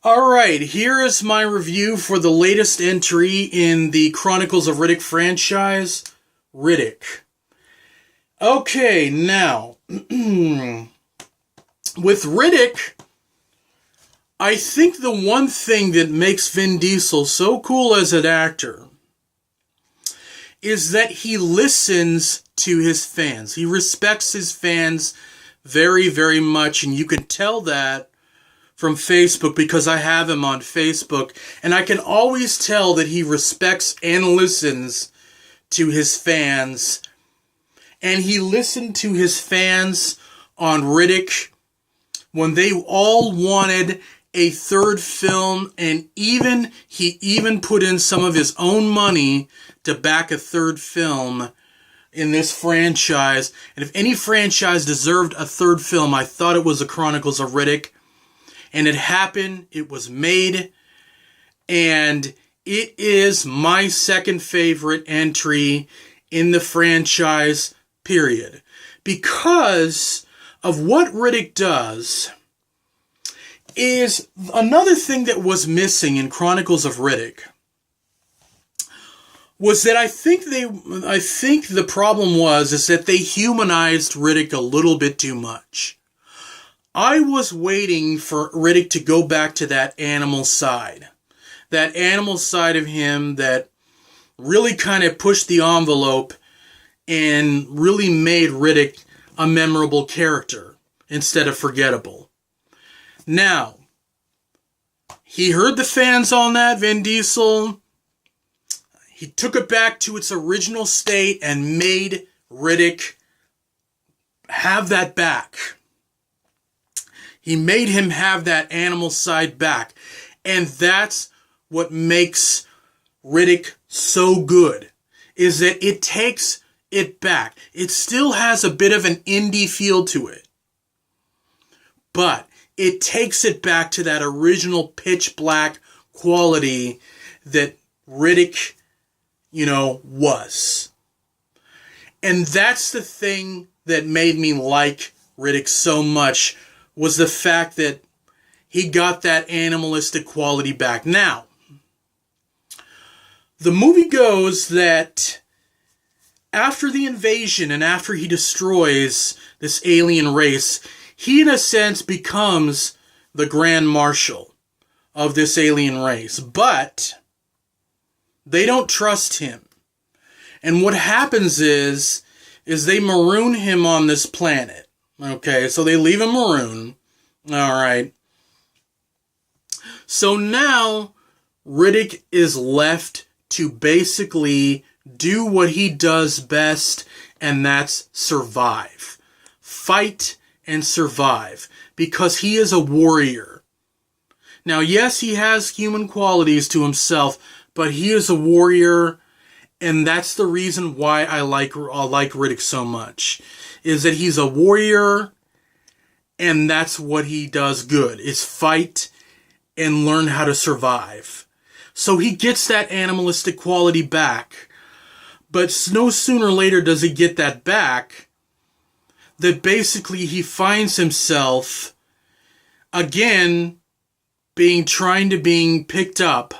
Alright, here is my review for the latest entry in the Chronicles of Riddick franchise, Riddick. Okay, now, with Riddick, I think the one thing that makes Vin Diesel so cool as an actor is that he listens to his fans. He respects his fans very, very much, and you can tell that from Facebook because I have him on Facebook, and I can always tell that he respects and listens to his fans. And he listened to his fans on Riddick when they all wanted a third film, and he even put in some of his own money to back a third film in this franchise. And if any franchise deserved a third film, I thought it was the Chronicles of Riddick. And it happened, it was made, and it is my second favorite entry in the franchise, period. Because of what Riddick does is another thing that was missing in Chronicles of Riddick was that I think the problem is that they humanized Riddick a little bit too much. I was waiting for Riddick to go back to that animal side of him that really kind of pushed the envelope and really made Riddick a memorable character instead of forgettable. Now, he heard the fans on that, Vin Diesel. He took it back to its original state and made Riddick have that back. He made him have that animal side back. And that's what makes Riddick so good, is that it takes it back. It still has a bit of an indie feel to it, but it takes it back to that original pitch black quality that Riddick, was. And that's the thing that made me like Riddick so much, was the fact that he got that animalistic quality back. Now, the movie goes that after the invasion and after he destroys this alien race, he in a sense becomes the Grand Marshal of this alien race. But they don't trust him. And what happens is they maroon him on this planet. Okay, so they leave him maroon. Alright. So now, Riddick is left to basically do what he does best, and that's survive. Fight and survive. Because he is a warrior. Now, yes, he has human qualities to himself, but he is a warrior, and that's the reason why I like Riddick so much. Is that he's a warrior, and that's what he does good, is fight and learn how to survive. So he gets that animalistic quality back, but no sooner later does he get that back, that basically he finds himself, again, being picked up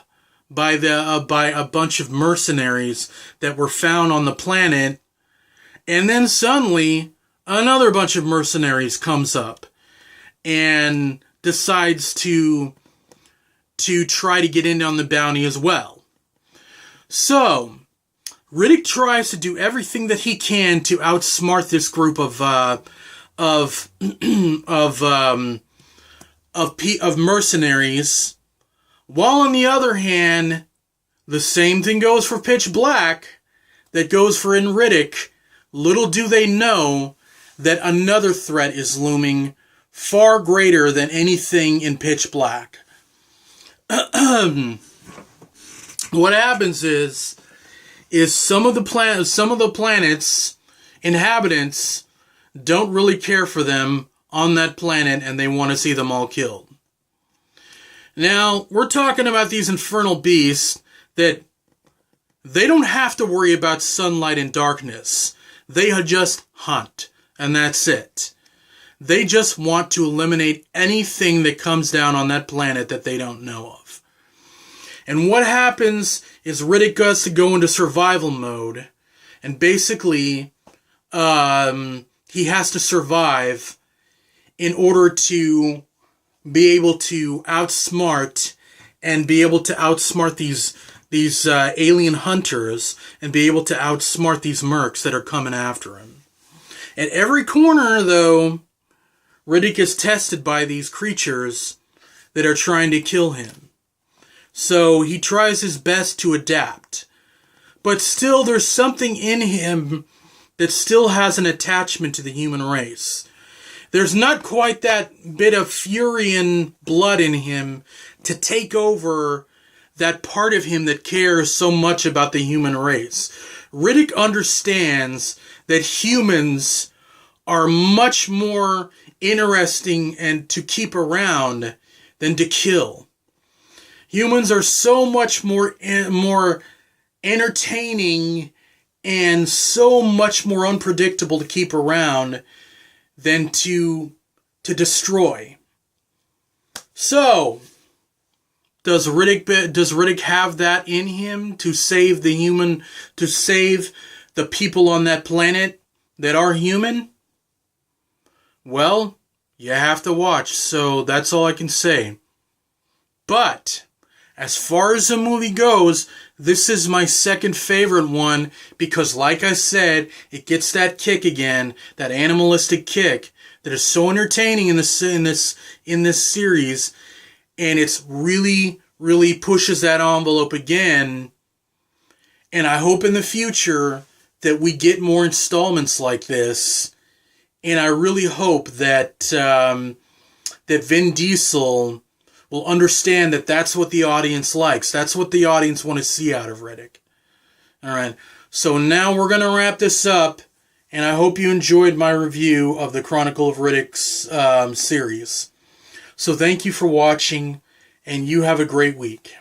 by a bunch of mercenaries that were found on the planet, and then suddenly another bunch of mercenaries comes up and decides to try to get in on the bounty as well. So, Riddick tries to do everything that he can to outsmart this group of mercenaries, while on the other hand, the same thing goes for Pitch Black that goes for in Riddick. Little do they know that another threat is looming far greater than anything in Pitch Black. What happens is some of the planet's inhabitants don't really care for them on that planet, and they want to see them all killed. Now, we're talking about these infernal beasts that they don't have to worry about sunlight and darkness. They just hunt, and that's it. They just want to eliminate anything that comes down on that planet that they don't know of. And what happens is Riddick has to go into survival mode, and basically he has to survive in order to be able to outsmart these alien hunters and be able to outsmart these mercs that are coming after him. At every corner, though, Riddick is tested by these creatures that are trying to kill him. So he tries his best to adapt. But still, there's something in him that still has an attachment to the human race. There's not quite that bit of fury and blood in him to take over that part of him that cares so much about the human race. Riddick understands that humans are much more interesting and to keep around than to kill. Humans are so much more entertaining and so much more unpredictable to keep around than to destroy. So, does Riddick have that in him to save the people on that planet that are human? Well, you have to watch, so that's all I can say. But as far as the movie goes, this is my second favorite one because, like I said, it gets that kick again, that animalistic kick that is so entertaining in this series, and it's really, really pushes that envelope again. And I hope in the future that we get more installments like this, and I really hope that that Vin Diesel will understand that that's what the audience likes. That's what the audience want to see out of Riddick. All right. So now we're going to wrap this up, and I hope you enjoyed my review of the Chronicle of Riddick's series. So thank you for watching, and you have a great week.